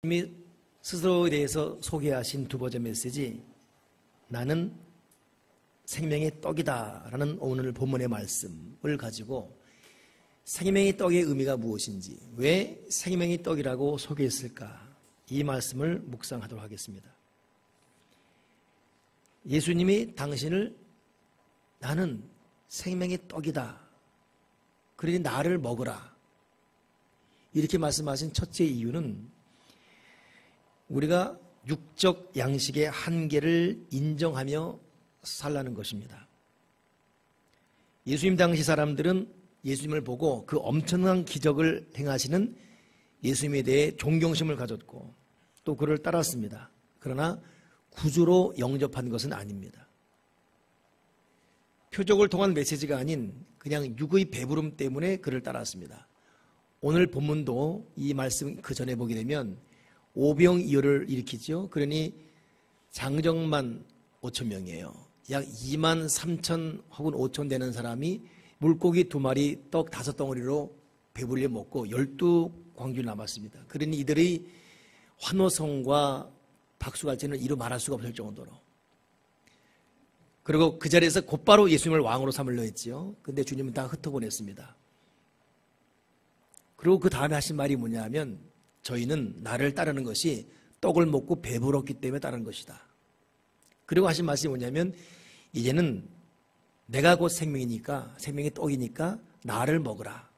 이미 스스로에 대해서 소개하신 두 번째 메시지, 나는 생명의 떡이다 라는 오늘 본문의 말씀을 가지고 생명의 떡의 의미가 무엇인지, 왜 생명의 떡이라고 소개했을까, 이 말씀을 묵상하도록 하겠습니다. 예수님이 당신을 나는 생명의 떡이다, 그러니 나를 먹으라, 이렇게 말씀하신 첫째 이유는 우리가 육적 양식의 한계를 인정하며 살라는 것입니다. 예수님 당시 사람들은 예수님을 보고 그 엄청난 기적을 행하시는 예수님에 대해 존경심을 가졌고 또 그를 따랐습니다. 그러나 구주로 영접한 것은 아닙니다. 표적을 통한 메시지가 아닌 그냥 육의 배부름 때문에 그를 따랐습니다. 오늘 본문도 이 말씀 그 전에 보게 되면 오병이어를 일으키죠. 그러니 장정만 5,000명이에요. 약 23,000 혹은 5,000 되는 사람이 물고기 2마리, 떡 5덩어리로 배불려 먹고 12광주 남았습니다. 그러니 이들의 환호성과 박수갈채는 이루 말할 수가 없을 정도로. 그리고 그 자리에서 곧바로 예수님을 왕으로 삼으려 했지요. 근데 주님은 다 흩어보냈습니다. 그리고 그 다음에 하신 말이 뭐냐 하면, 저희는 나를 따르는 것이 떡을 먹고 배불렀기 때문에 따르는 것이다. 그리고 하신 말씀이 뭐냐면, 이제는 내가 곧 생명이니까, 생명의 떡이니까 나를 먹으라.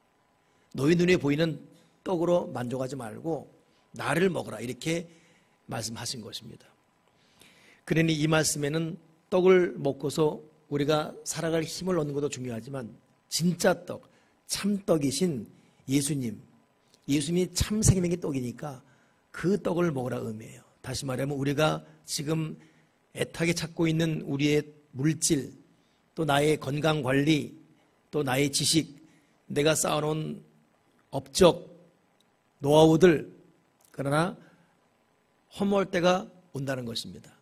너희 눈에 보이는 떡으로 만족하지 말고 나를 먹으라, 이렇게 말씀하신 것입니다. 그러니 이 말씀에는 떡을 먹고서 우리가 살아갈 힘을 얻는 것도 중요하지만 진짜 떡, 참떡이신 예수님이 참 생명의 떡이니까 그 떡을 먹으라 의미해요. 다시 말하면 우리가 지금 애타게 찾고 있는 우리의 물질, 또 나의 건강관리, 또 나의 지식, 내가 쌓아놓은 업적, 노하우들, 그러나 허무할 때가 온다는 것입니다.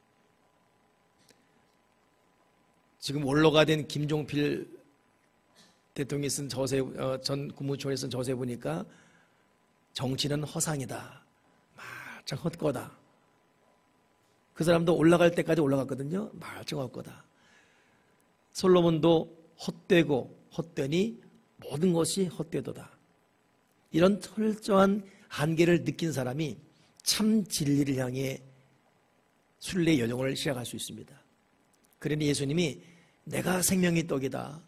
지금 원로가 된 김종필 대통령이 쓴 전 국무총리 쓴 저서에 보니까 정치는 허상이다, 말짱 헛거다. 그 사람도 올라갈 때까지 올라갔거든요. 말짱 헛거다. 솔로몬도 헛되고 헛되니 모든 것이 헛되도다. 이런 철저한 한계를 느낀 사람이 참 진리를 향해 순례의 여정을 시작할 수 있습니다. 그러니 예수님이 내가 생명의 떡이다.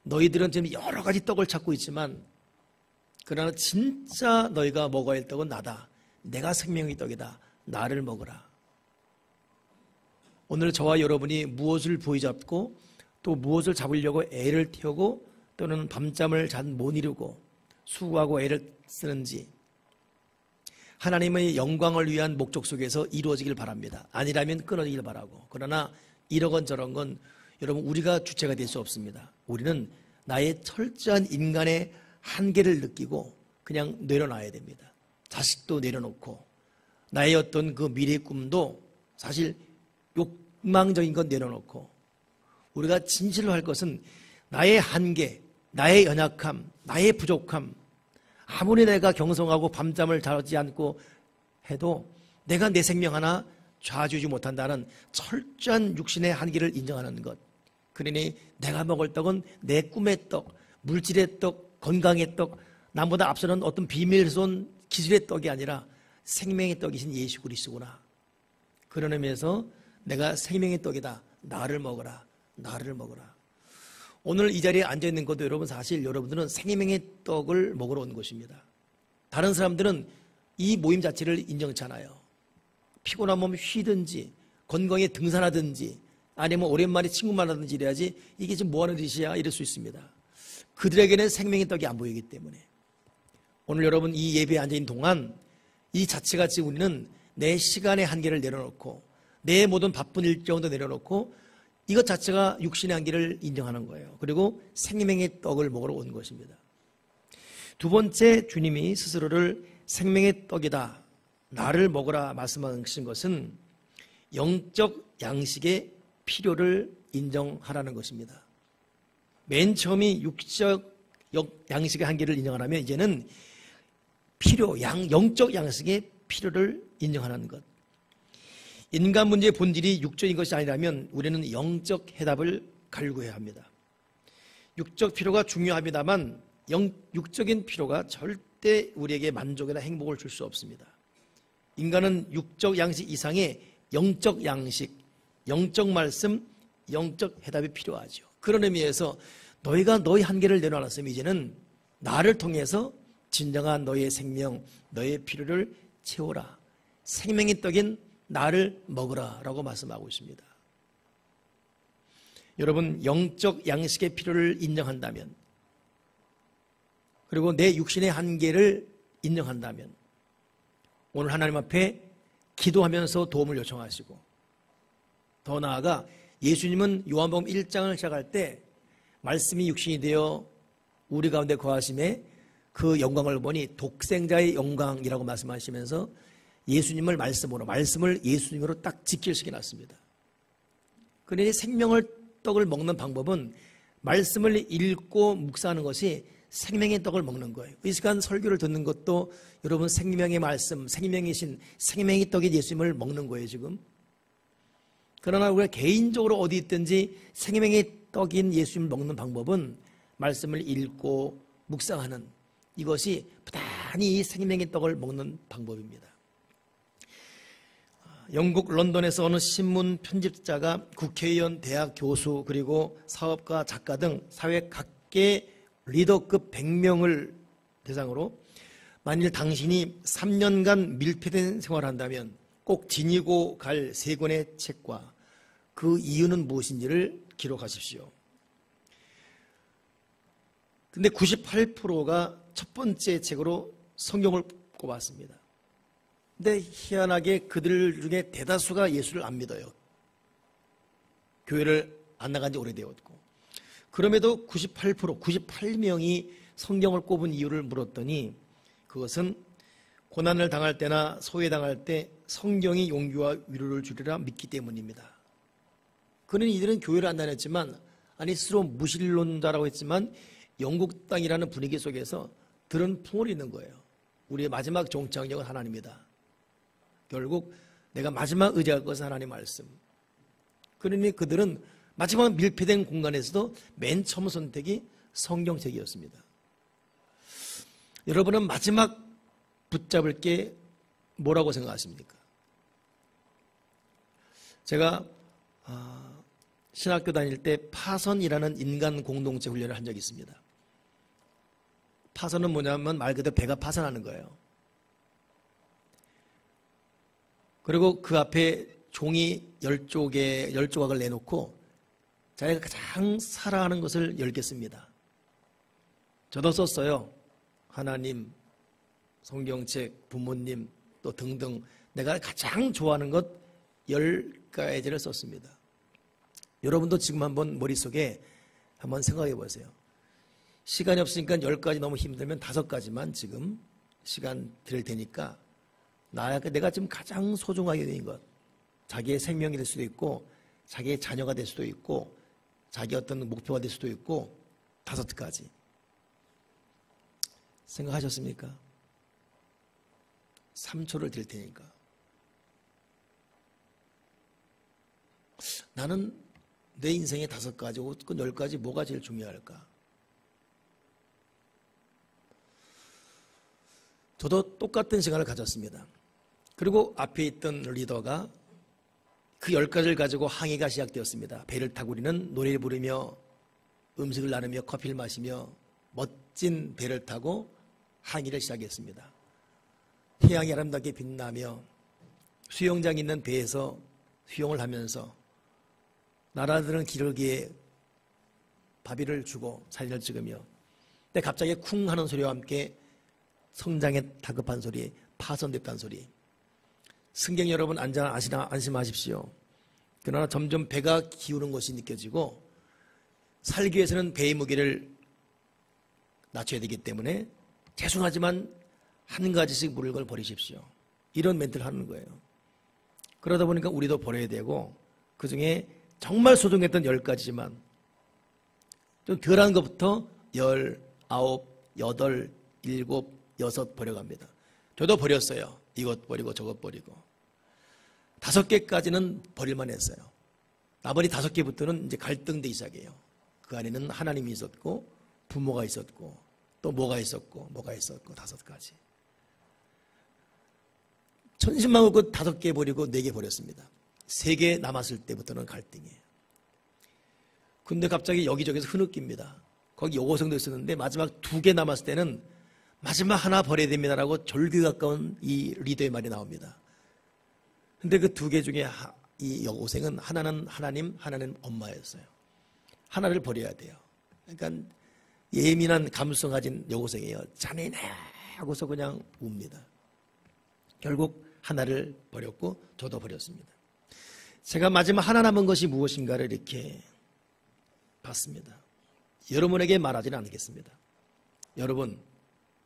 너희들은 지금 여러 가지 떡을 찾고 있지만 그러나 진짜 너희가 먹어야 할 떡은 나다. 내가 생명의 떡이다. 나를 먹으라. 오늘 저와 여러분이 무엇을 부여잡고 또 무엇을 잡으려고 애를 태우고 또는 밤잠을 잘 못 이루고 수고하고 애를 쓰는지, 하나님의 영광을 위한 목적 속에서 이루어지길 바랍니다. 아니라면 끊어지길 바라고. 그러나 이런 건 저런 건 여러분 우리가 주체가 될 수 없습니다. 우리는 나의 철저한 인간의 한계를 느끼고 그냥 내려놔야 됩니다. 자식도 내려놓고 나의 어떤 그 미래의 꿈도 사실 욕망적인 건 내려놓고 우리가 진실로 할 것은 나의 한계, 나의 연약함, 나의 부족함, 아무리 내가 경성하고 밤잠을 자지 않고 해도 내가 내 생명 하나 좌지우지 못한다는 철저한 육신의 한계를 인정하는 것. 그러니 내가 먹을 떡은 내 꿈의 떡, 물질의 떡, 건강의 떡, 남보다 앞서는 어떤 비밀스러운 기술의 떡이 아니라 생명의 떡이신 예수 그리스도구나. 그런 의미에서 내가 생명의 떡이다. 나를 먹으라. 나를 먹으라. 오늘 이 자리에 앉아있는 것도 여러분, 사실 여러분들은 생명의 떡을 먹으러 온 것입니다. 다른 사람들은 이 모임 자체를 인정치 않아요. 피곤하면 쉬든지 건강에 등산하든지 아니면 오랜만에 친구 만나든지 이래야지 이게 지금 뭐하는 짓이야 이럴 수 있습니다. 그들에게는 생명의 떡이 안 보이기 때문에 오늘 여러분 이 예배에 앉아있는 동안 이 자체가 지금 우리는 내 시간의 한계를 내려놓고 내 모든 바쁜 일정도 내려놓고 이것 자체가 육신의 한계를 인정하는 거예요. 그리고 생명의 떡을 먹으러 온 것입니다. 두 번째, 주님이 스스로를 생명의 떡이다, 나를 먹으라 말씀하신 것은 영적 양식의 필요를 인정하라는 것입니다. 맨 처음이 육적 양식의 한계를 인정하라면 이제는 영적 양식의 필요를 인정하는 것. 인간 문제의 본질이 육적인 것이 아니라면 우리는 영적 해답을 갈구해야 합니다. 육적 필요가 중요합니다만 육적인 필요가 절대 우리에게 만족이나 행복을 줄 수 없습니다. 인간은 육적 양식 이상의 영적 양식, 영적 말씀, 영적 해답이 필요하죠. 그런 의미에서 너희가 너희 한계를 내려놨으면 이제는 나를 통해서 진정한 너희의 생명, 너희의 필요를 채워라. 생명의 떡인 나를 먹으라 라고 말씀하고 있습니다. 여러분, 영적 양식의 필요를 인정한다면, 그리고 내 육신의 한계를 인정한다면 오늘 하나님 앞에 기도하면서 도움을 요청하시고, 더 나아가 예수님은 요한복음 1장을 시작할 때 말씀이 육신이 되어 우리 가운데 거하심에 그 영광을 보니 독생자의 영광이라고 말씀하시면서 예수님을 말씀을 예수님으로 딱 직결시켜 놨습니다. 그러니 생명을 떡을 먹는 방법은 말씀을 읽고 묵상하는 것이 생명의 떡을 먹는 거예요. 이 시간 설교를 듣는 것도 여러분 생명의 말씀, 생명이신 생명의 떡인 예수님을 먹는 거예요, 지금. 그러나 우리가 개인적으로 어디 있든지 생명의 떡인 예수님을 먹는 방법은 말씀을 읽고 묵상하는, 이것이 부단히 생명의 떡을 먹는 방법입니다. 영국 런던에서 어느 신문 편집자가 국회의원, 대학 교수, 그리고 사업가, 작가 등 사회 각계 리더급 100명을 대상으로 만일 당신이 3년간 밀폐된 생활을 한다면 꼭 지니고 갈 3권의 책과 그 이유는 무엇인지를 기록하십시오. 근데 98%가 첫 번째 책으로 성경을 꼽았습니다. 근데 희한하게 그들 중에 대다수가 예수를 안 믿어요. 교회를 안 나간 지 오래되었고. 그럼에도 98명이 성경을 꼽은 이유를 물었더니 그것은 고난을 당할 때나 소외당할 때 성경이 용기와 위로를 주리라 믿기 때문입니다. 그는 이들은 교회를 안 다녔지만, 아니 스스로 무신론자라고 했지만 영국 땅이라는 분위기 속에서 들은 풍을 있는 거예요. 우리의 마지막 종착역은 하나님이다. 결국 내가 마지막 의지할 것은 하나님 말씀. 그러니 그들은 마지막 밀폐된 공간에서도 맨 처음 선택이 성경책이었습니다. 여러분은 마지막 붙잡을 게 뭐라고 생각하십니까? 제가 신학교 다닐 때 파선이라는 인간 공동체 훈련을 한 적이 있습니다. 파선은 뭐냐면 말 그대로 배가 파선하는 거예요. 그리고 그 앞에 종이 10조각을 내놓고 자기가 가장 사랑하는 것을 열겠습니다. 저도 썼어요. 하나님, 성경책, 부모님, 또 등등 내가 가장 좋아하는 것 10가지를 썼습니다. 여러분도 지금 한번 머릿속에 한번 생각해 보세요. 시간이 없으니까 10가지 너무 힘들면 5가지만 지금 시간 드릴 테니까 내가 지금 가장 소중하게 된 것, 자기의 생명이 될 수도 있고 자기의 자녀가 될 수도 있고 자기 어떤 목표가 될 수도 있고 5가지 생각하셨습니까? 3초를 드릴 테니까. 나는 내 인생에 5가지 혹은 10가지 뭐가 제일 중요할까? 저도 똑같은 시간을 가졌습니다. 그리고 앞에 있던 리더가 그 10가지를 가지고 항해가 시작되었습니다. 배를 타고 우리는 노래를 부르며 음식을 나누며 커피를 마시며 멋진 배를 타고 항해를 시작했습니다. 태양이 아름답게 빛나며 수영장이 있는 배에서 수영을 하면서 나라들은 기러기에 바비를 주고 사진을 찍으며, 근데 갑자기 쿵 하는 소리와 함께 성장에 다급한 소리, 파손됐다는 소리. 승객 여러분 안심하십시오. 그러나 점점 배가 기우는 것이 느껴지고 살기 위해서는 배의 무게를 낮춰야 되기 때문에 죄송하지만 한 가지씩 물을 걸 버리십시오. 이런 멘트를 하는 거예요. 그러다 보니까 우리도 버려야 되고 그 중에 정말 소중했던 10가지지만 좀 덜한 것부터 19, 8, 7, 6 버려갑니다. 저도 버렸어요. 이것 버리고 저것 버리고 5개까지는 버릴만 했어요. 나머지 5개부터는 이제 갈등되기 시작해요. 그 안에는 하나님이 있었고 부모가 있었고 또 뭐가 있었고 5가지. 천신만고 그 5개 버리고 4개 버렸습니다. 3개 남았을 때부터는 갈등이에요. 근데 갑자기 여기저기서 흐느낍니다. 거기 여고생도 있었는데 마지막 2개 남았을 때는 마지막 하나 버려야 됩니다라고 절규에 가까운 이 리더의 말이 나옵니다. 근데 그 2개 중에 이 여고생은 하나는 하나님, 하나는 엄마였어요. 하나를 버려야 돼요. 그러니까 예민한 감수성 가진 여고생이에요. 자네네 하고서 그냥 웁니다. 결국 하나를 버렸고 저도 버렸습니다. 제가 마지막 하나 남은 것이 무엇인가를 이렇게 봤습니다. 여러분에게 말하지는 않겠습니다. 여러분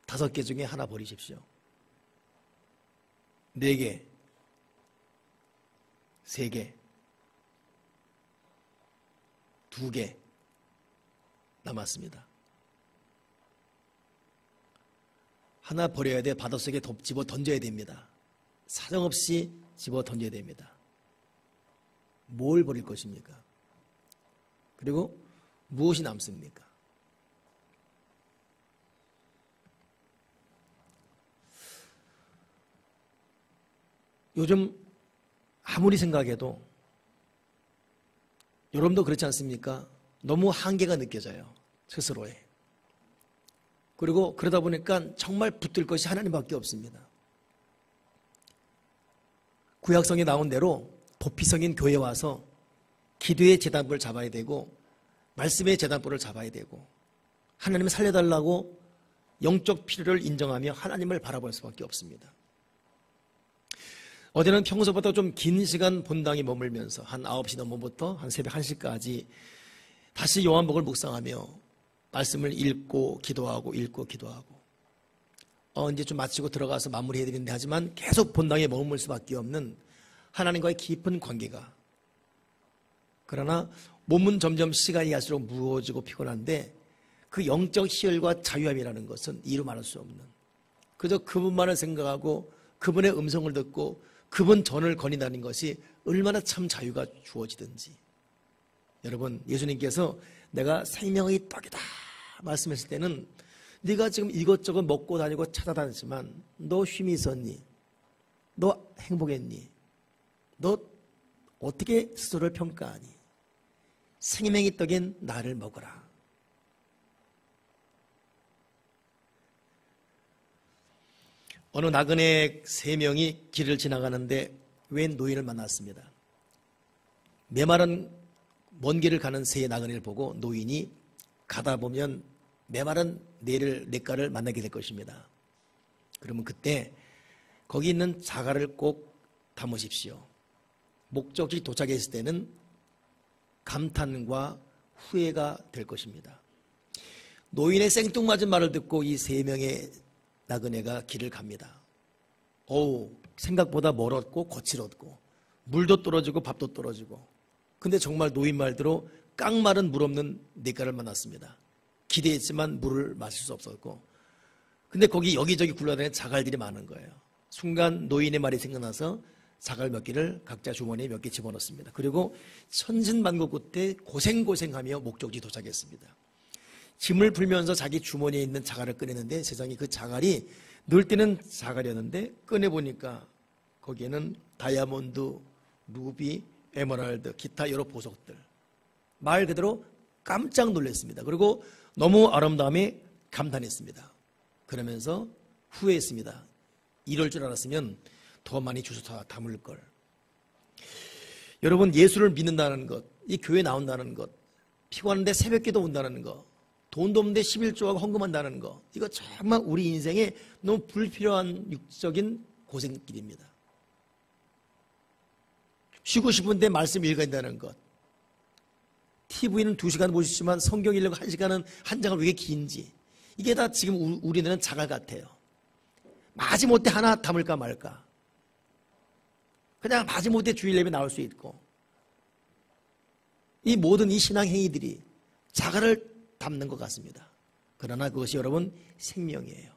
5개 중에 하나 버리십시오. 4개, 3개, 2개 남았습니다. 하나 버려야 돼. 바닷속에 집어 던져야 됩니다. 사정없이 집어 던져야 됩니다. 뭘 버릴 것입니까? 그리고 무엇이 남습니까? 요즘 아무리 생각해도 여러분도 그렇지 않습니까? 너무 한계가 느껴져요. 스스로에. 그리고 그러다 보니까 정말 붙들 것이 하나님밖에 없습니다. 구약성에 나온 대로 도피성인 교회에 와서 기도의 재단불을 잡아야 되고 말씀의 재단불을 잡아야 되고 하나님을 살려달라고 영적 필요를 인정하며 하나님을 바라볼 수밖에 없습니다. 어제는 평소보다 좀 긴 시간 본당에 머물면서 한 9시 넘어부터 한 새벽 1시까지 다시 요한복음을 묵상하며 말씀을 읽고 기도하고 이제 좀 마치고 들어가서 마무리해야 되는데 하지만 계속 본당에 머물 수밖에 없는 하나님과의 깊은 관계가, 그러나 몸은 점점 시간이 갈수록 무거워지고 피곤한데 그 영적 희열과 자유함이라는 것은 이루 말할 수 없는, 그저 그분만을 생각하고 그분의 음성을 듣고 그분 전을 거닌다는 것이 얼마나 참 자유가 주어지든지. 여러분, 예수님께서 내가 생명의 떡이다 말씀했을 때는 네가 지금 이것저것 먹고 다니고 찾아다녔지만 너 쉼이 있었니? 너 행복했니? 너 어떻게 스스로를 평가하니? 생명의 떡인 나를 먹어라. 어느 나그네 3명이 길을 지나가는데 웬 노인을 만났습니다. 메마른 먼 길을 가는 세 나그네를 보고 노인이 가다 보면 메마른 냇가를 만나게 될 것입니다. 그러면 그때 거기 있는 자갈을 꼭 담으십시오. 목적지 도착했을 때는 감탄과 후회가 될 것입니다. 노인의 생뚱맞은 말을 듣고 이 3명의 나그네가 길을 갑니다. 생각보다 멀었고 거칠었고 물도 떨어지고 밥도 떨어지고, 근데 정말 노인 말대로 깡마른 물 없는 냇가를 만났습니다. 기대했지만 물을 마실 수 없었고, 근데 거기 여기저기 굴러다니는 자갈들이 많은 거예요. 순간 노인의 말이 생각나서 자갈 몇 개를 각자 주머니에 몇 개 집어넣습니다. 그리고 천신만고 끝에 고생하며 목적지 도착했습니다. 짐을 풀면서 자기 주머니에 있는 자갈을 꺼내는데 세상에 그 자갈이 늘 때는 자갈이었는데 꺼내보니까 거기에는 다이아몬드, 루비, 에메랄드, 기타 여러 보석들. 말 그대로 깜짝 놀랐습니다. 그리고 너무 아름다움에 감탄했습니다. 그러면서 후회했습니다. 이럴 줄 알았으면 더 많이 주워서 담을 걸. 여러분, 예수를 믿는다는 것, 이 교회 나온다는 것, 피곤한데 새벽기도 온다는 것, 돈도 없는데 11조하고 헌금한다는 것, 이거 정말 우리 인생에 너무 불필요한 육적인 고생길입니다. 쉬고 싶은데 말씀 읽어야 된다는 것, TV는 2시간 보시지만 성경 읽으려고 1시간은 한 장을 왜 이렇게 긴지, 이게 다 지금 우리는 자갈 같아요. 마지못해 하나 담을까 말까, 그냥 마지못해 주일 예배 나올 수 있고, 이 모든 이 신앙 행위들이 자갈을 담는 것 같습니다. 그러나 그것이 여러분 생명이에요.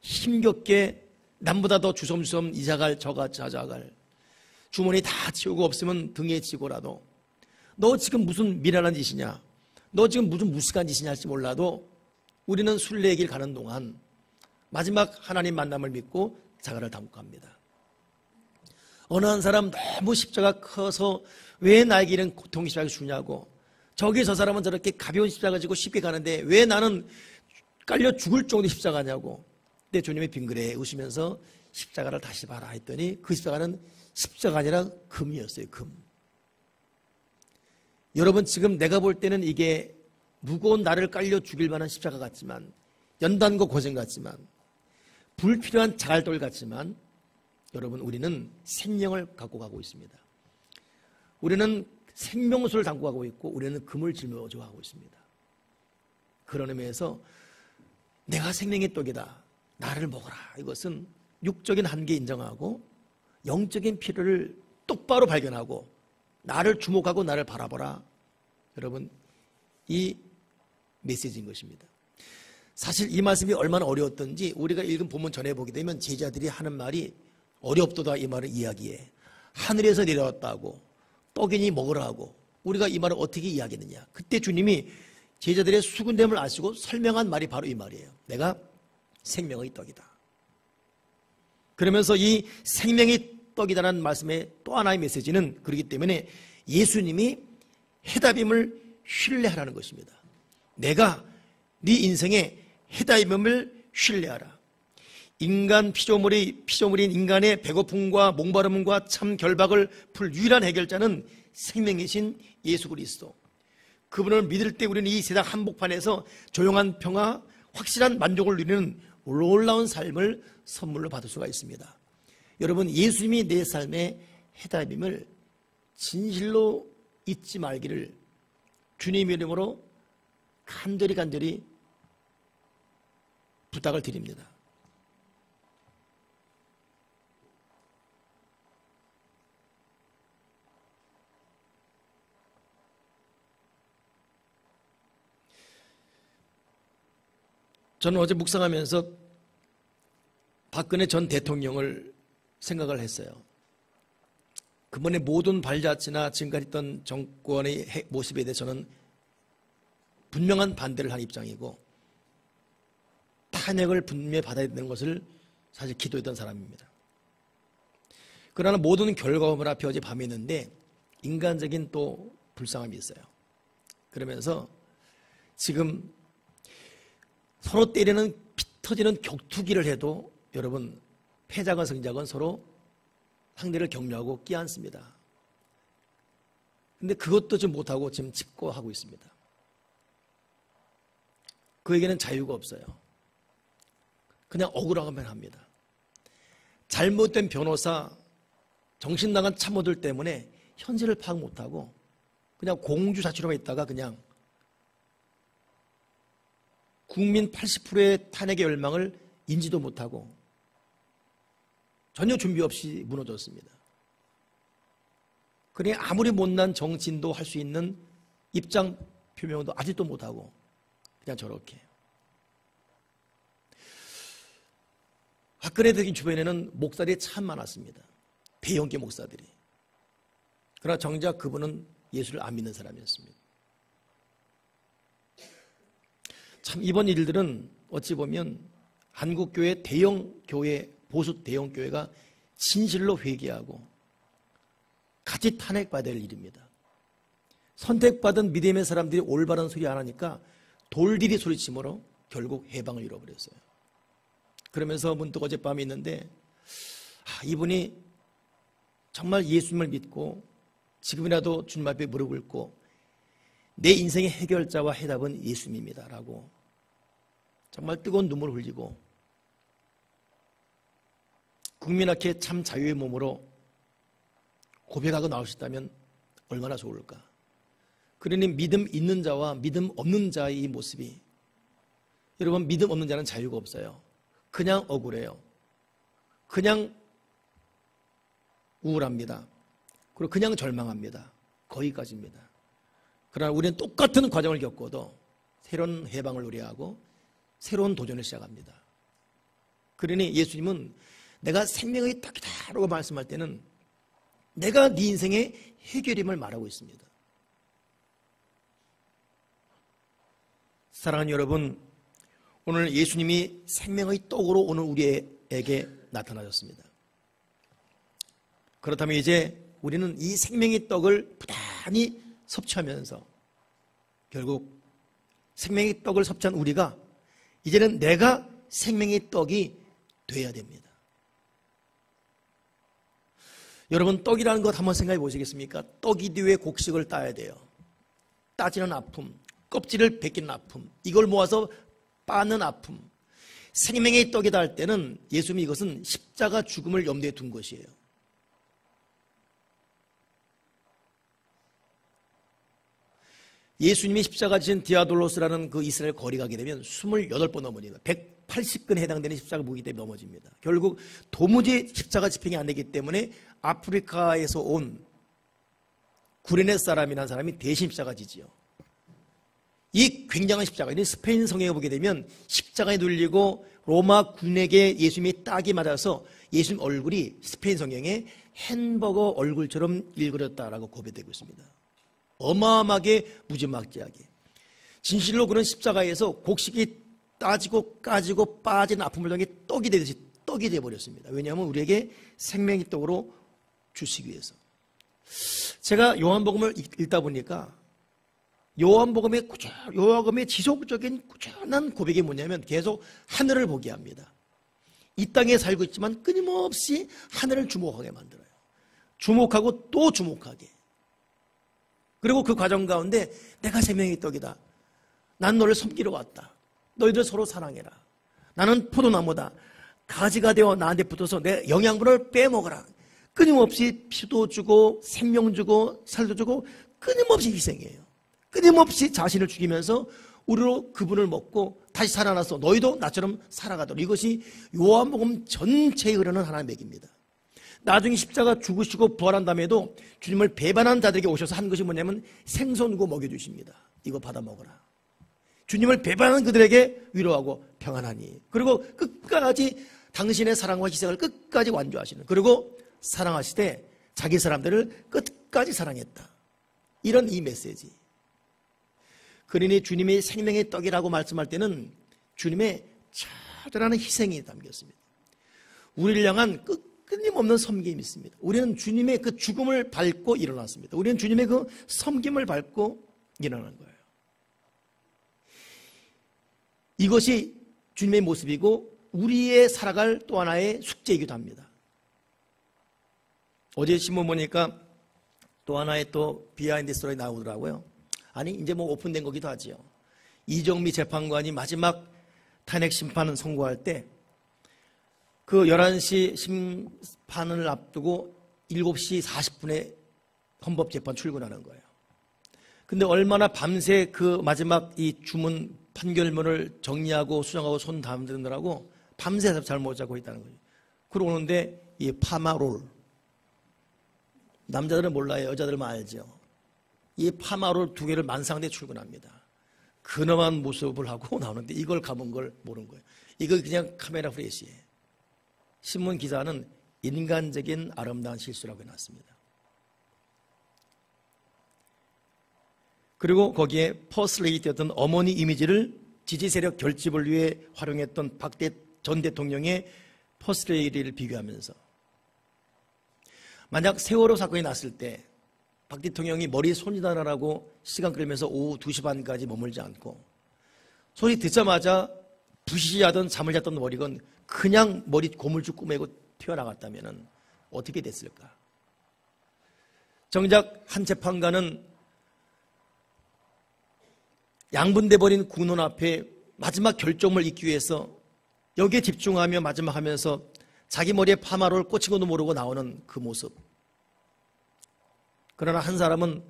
힘겹게 남보다 더 주섬주섬 이자갈 저자갈 주머니 다 치우고 없으면 등에 지고라도 너 지금 무슨 미련한 짓이냐, 너 지금 무슨 무식한 짓이냐 할지 몰라도 우리는 순례길 가는 동안 마지막 하나님 만남을 믿고 자가를 담고 갑니다. 어느 한 사람 너무 십자가 커서 왜 나에게 이런 고통 십자가 주냐고, 저기 저 사람은 저렇게 가벼운 십자가 지고 쉽게 가는데 왜 나는 깔려 죽을 정도의 십자가냐고. 근데 주님이 빙그레 웃으면서 십자가를 다시 봐라 했더니 그 십자가는 십자가 아니라 금이었어요. 금. 여러분, 지금 내가 볼 때는 이게 무거운 나를 깔려 죽일 만한 십자가 같지만, 연단과 고생 같지만, 불필요한 자갈돌 같지만, 여러분, 우리는 생명을 갖고 가고 있습니다. 우리는 생명수를 담고 가고 있고 우리는 금을 짊어져 가고 있습니다. 그런 의미에서 내가 생명의 떡이다, 나를 먹어라, 이것은 육적인 한계 인정하고 영적인 필요를 똑바로 발견하고 나를 주목하고 나를 바라보라. 여러분, 이 메시지인 것입니다. 사실 이 말씀이 얼마나 어려웠던지 우리가 읽은 본문 전해 보게 되면 제자들이 하는 말이 어렵도다, 이 말을 이야기해. 하늘에서 내려왔다고, 떡이니 먹으라고. 우리가 이 말을 어떻게 이야기했느냐. 그때 주님이 제자들의 수군됨을 아시고 설명한 말이 바로 이 말이에요. 내가 생명의 떡이다. 그러면서 이 생명의 떡이다라는 말씀의 또 하나의 메시지는, 그렇기 때문에 예수님이 해답임을 신뢰하라는 것입니다. 내가 네 인생의 해답임을 신뢰하라. 인간 피조물인 인간의 배고픔과 목마름과 참 결박을 풀 유일한 해결자는 생명이신 예수 그리스도. 그분을 믿을 때 우리는 이 세상 한복판에서 조용한 평화, 확실한 만족을 누리는 놀라운 삶을 선물로 받을 수가 있습니다. 여러분, 예수님이 내 삶의 해답임을 진실로 잊지 말기를 주님의 이름으로 간절히 부탁을 드립니다. 저는 어제 묵상하면서 박근혜 전 대통령을 생각을 했어요. 그분의 모든 발자취나 지금까지 있던 정권의 모습에 대해 저는 분명한 반대를 한 입장이고 탄핵을 분명히 받아야 되는 것을 사실 기도했던 사람입니다. 그러나 모든 결과물 앞에 어제 밤에 있는데 인간적인 또 불쌍함이 있어요. 그러면서 지금 서로 때리는 피 터지는 격투기를 해도 여러분, 패자건 승자건 서로 상대를 격려하고 끼안습니다. 근데 그것도 좀 못하고 지금 집고하고 있습니다. 그에게는 자유가 없어요. 그냥 억울하기만 합니다. 잘못된 변호사, 정신나간 참모들 때문에 현실을 파악 못하고 그냥 공주사치로만 있다가 그냥 국민 80%의 탄핵의 열망을 인지도 못하고 전혀 준비 없이 무너졌습니다. 그러니 아무리 못난 정치인도 할 수 있는 입장 표명도 아직도 못하고 그냥 저렇게. 박근혜 대통령 주변에는 목사들이 참 많았습니다. 대형계 목사들이. 그러나 정작 그분은 예수를 안 믿는 사람이었습니다. 참 이번 일들은 어찌 보면 한국교회 대형교회, 보수 대형교회가 진실로 회개하고 같이 탄핵받아야 될 일입니다. 선택받은 믿음의 사람들이 올바른 소리 안 하니까 돌들이 소리치므로 결국 해방을 잃어버렸어요. 그러면서 문득 어젯밤에 있는데 이분이 정말 예수님을 믿고 지금이라도 주님 앞에 무릎 꿇고 내 인생의 해결자와 해답은 예수님입니다 라고 정말 뜨거운 눈물을 흘리고 국민학회 참 자유의 몸으로 고백하고 나오셨다면 얼마나 좋을까. 그러니 믿음 있는 자와 믿음 없는 자의 이 모습이, 여러분, 믿음 없는 자는 자유가 없어요. 그냥 억울해요. 그냥 우울합니다. 그리고 그냥 절망합니다. 거기까지입니다. 그러나 우리는 똑같은 과정을 겪어도 새로운 해방을 노래하고 새로운 도전을 시작합니다. 그러니 예수님은 내가 생명의 떡이다라고 말씀할 때는 내가 네 인생의 해결임을 말하고 있습니다. 사랑하는 여러분, 오늘 예수님이 생명의 떡으로 오늘 우리에게 나타나셨습니다. 그렇다면 이제 우리는 이 생명의 떡을 부단히 섭취하면서 결국 생명의 떡을 섭취한 우리가 이제는 내가 생명의 떡이 돼야 됩니다. 여러분, 떡이라는 것 한번 생각해 보시겠습니까? 떡이 뒤에 곡식을 따야 돼요. 따지는 아픔, 껍질을 벗기는 아픔, 이걸 모아서 빠는 아픔. 생명의 떡이다 할 때는 예수님이 이것은 십자가 죽음을 염두에 둔 것이에요. 예수님이 십자가 지신 디아돌로스라는 그 이스라엘 거리 가게 되면 28번 넘어집니다. 180근에 해당되는 십자가 무기 때문에 넘어집니다. 결국 도무지 십자가 집행이 안 되기 때문에 아프리카에서 온 구레네 사람이라는 사람이 대신 십자가 지지요. 이 굉장한 십자가, 스페인 성경에 보게 되면 십자가에 눌리고 로마 군에게 예수님이 딱이 맞아서 예수님 얼굴이 스페인 성경에 햄버거 얼굴처럼 일그렸다라고 고백되고 있습니다. 어마어마하게 무지막지하게. 진실로 그런 십자가에서 곡식이 따지고 까지고 빠진 아픔을 통해 떡이 되듯이 떡이 되어버렸습니다. 왜냐하면 우리에게 생명의 떡으로 주시기 위해서. 제가 요한복음을 읽다 보니까 요한복음의 지속적인 꾸준한 고백이 뭐냐면 계속 하늘을 보게 합니다. 이 땅에 살고 있지만 끊임없이 하늘을 주목하게 만들어요. 주목하고 또 주목하게. 그리고 그 과정 가운데 내가 생명의 떡이다. 난 너를 섬기러 왔다. 너희들 서로 사랑해라. 나는 포도나무다. 가지가 되어 나한테 붙어서 내 영양분을 빼먹어라. 끊임없이 피도 주고 생명 주고 살도 주고 끊임없이 희생해요. 끊임없이 자신을 죽이면서 우리로 그분을 먹고 다시 살아나서 너희도 나처럼 살아가도록. 이것이 요한복음 전체에 흐르는 하나님의 얘기입니다. 나중에 십자가 죽으시고 부활한 다음에도 주님을 배반한 자들에게 오셔서 한 것이 뭐냐면 생선구 먹여주십니다. 이거 받아 먹어라. 주님을 배반한 그들에게 위로하고 평안하니. 그리고 끝까지 당신의 사랑과 희생을 끝까지 완주하시는. 그리고 사랑하시되 자기 사람들을 끝까지 사랑했다. 이런 이 메시지. 그러니 주님이 생명의 떡이라고 말씀할 때는 주님의 처절한 희생이 담겼습니다. 우리를 향한 끊임없는 섬김이 있습니다. 우리는 주님의 그 죽음을 밟고 일어났습니다. 우리는 주님의 그 섬김을 밟고 일어난 거예요. 이것이 주님의 모습이고 우리의 살아갈 또 하나의 숙제이기도 합니다. 어제 신문 보니까 또 하나의 또 비하인드 스토리 나오더라고요. 아니 이제 뭐 오픈된 거기도 하지요. 이정미 재판관이 마지막 탄핵 심판을 선고할 때 그 11시 심판을 앞두고 7시 40분에 헌법재판 출근하는 거예요. 근데 얼마나 밤새 그 마지막 이 주문 판결문을 정리하고 수정하고 손 담드느라고 밤새 잘 못 자고 있다는 거죠. 그러고 오는데 이 파마롤, 남자들은 몰라요. 여자들만 알죠. 이 파마롤 2개를 만상대 출근합니다. 근엄한 모습을 하고 나오는데 이걸 감은 걸 모르는 거예요. 이걸 그냥 카메라 프레시에. 신문 기자는 인간적인 아름다운 실수라고 해놨습니다. 그리고 거기에 퍼스레이트였던 어머니 이미지를 지지 세력 결집을 위해 활용했던 박대 전 대통령의 퍼스레이트를 비교하면서 만약 세월호 사건이 났을 때 박 대통령이 머리에 손이 나라라고 시간 끌면서 오후 2시 반까지 머물지 않고 소리 듣자마자 부시하던 잠을 잤던 머리건 그냥 머리 고물쭉 꾸매고 튀어나갔다면 어떻게 됐을까? 정작 한 재판관은 양분돼 버린 국론 앞에 마지막 결정을 잊기 위해서 여기에 집중하며 마지막 하면서 자기 머리에 파마를 꽂힌 것도 모르고 나오는 그 모습. 그러나 한 사람은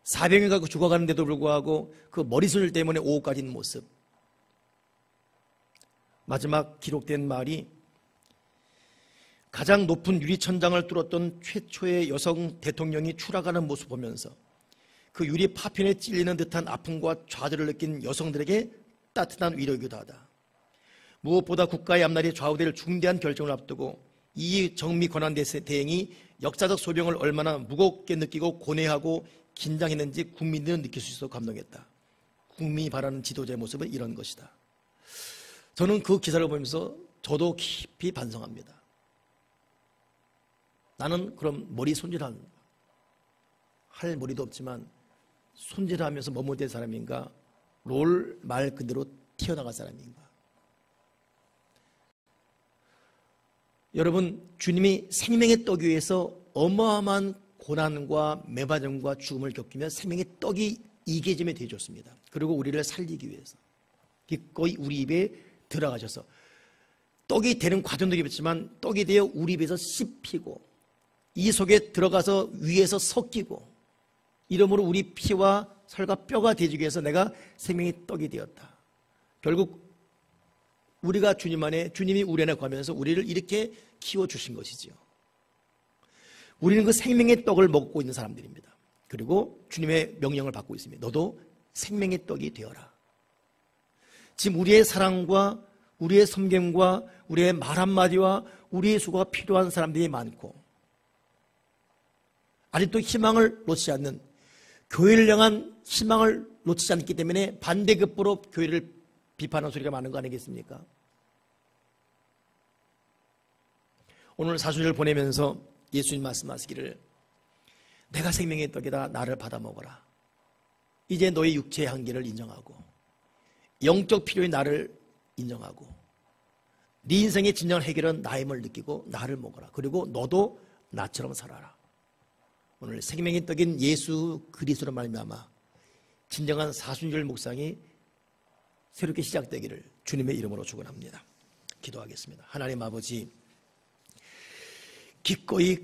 400년 가고 죽어가는데도 불구하고 그 머리숱 때문에 오후까지 있는 모습. 마지막 기록된 말이 가장 높은 유리천장을 뚫었던 최초의 여성 대통령이 추락하는 모습 보면서 그 유리 파편에 찔리는 듯한 아픔과 좌절을 느낀 여성들에게 따뜻한 위로이기도 하다. 무엇보다 국가의 앞날이 좌우될 중대한 결정을 앞두고 이 정미 권한 대행이 역사적 소명을 얼마나 무겁게 느끼고 고뇌하고 긴장했는지 국민들은 느낄 수 있어 감동했다. 국민이 바라는 지도자의 모습은 이런 것이다. 저는 그 기사를 보면서 저도 깊이 반성합니다. 나는 그럼 머리 손질할 머리도 없지만 손질하면서 뭐뭐 된 사람인가? 롤 말 그대로 튀어나갈 사람인가? 여러분, 주님이 생명의 떡 위에서 어마어마한 고난과 매맞음과 죽음을 겪으며 생명의 떡이 이겨짐에 되어줬습니다. 그리고 우리를 살리기 위해서 기꺼이 우리 입에 들어가셔서 떡이 되는 과정도 있지만 떡이 되어 우리 입에서 씹히고 이 속에 들어가서 위에서 섞이고 이러므로 우리 피와 살과 뼈가 되기 위해서 내가 생명의 떡이 되었다. 결국 우리가 주님 안에, 주님이 우리 안에 거하면서 우리를 이렇게 키워주신 것이지요. 우리는 그 생명의 떡을 먹고 있는 사람들입니다. 그리고 주님의 명령을 받고 있습니다. 너도 생명의 떡이 되어라. 지금 우리의 사랑과 우리의 섬김과 우리의 말 한마디와 우리의 수고가 필요한 사람들이 많고 아직도 희망을 놓지 않는, 교회를 향한 희망을 놓치지 않기 때문에 반대급부로 교회를 비판하는 소리가 많은 거 아니겠습니까? 오늘 사순절을 보내면서 예수님 말씀하시기를 내가 생명의 떡이다. 나를 받아 먹어라. 이제 너의 육체의 한계를 인정하고 영적 필요의 나를 인정하고 네 인생의 진정한 해결은 나임을 느끼고 나를 먹어라. 그리고 너도 나처럼 살아라. 오늘 생명의 떡인 예수 그리스도로 말미암아 진정한 사순절 묵상이 새롭게 시작되기를 주님의 이름으로 축원합니다. 기도하겠습니다. 하나님 아버지, 기꺼이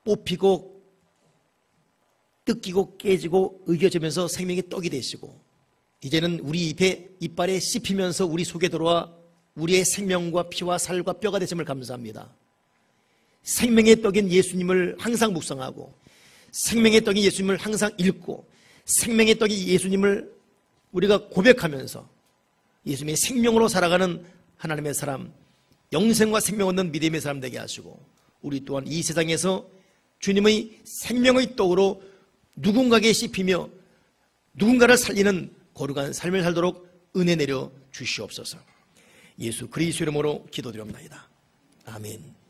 뽑히고 뜯기고 깨지고 으겨지면서 생명의 떡이 되시고 이제는 우리 이빨에 씹히면서 우리 속에 들어와 우리의 생명과 피와 살과 뼈가 되심을 감사합니다. 생명의 떡인 예수님을 항상 묵상하고 생명의 떡인 예수님을 항상 읽고 생명의 떡인 예수님을 우리가 고백하면서 예수님의 생명으로 살아가는 하나님의 사람, 영생과 생명 얻는 믿음의 사람 되게 하시고 우리 또한 이 세상에서 주님의 생명의 떡으로 누군가에게 씹히며 누군가를 살리는 거룩한 삶을 살도록 은혜 내려 주시옵소서. 예수 그리스도 이름으로 기도드립니다. 아멘.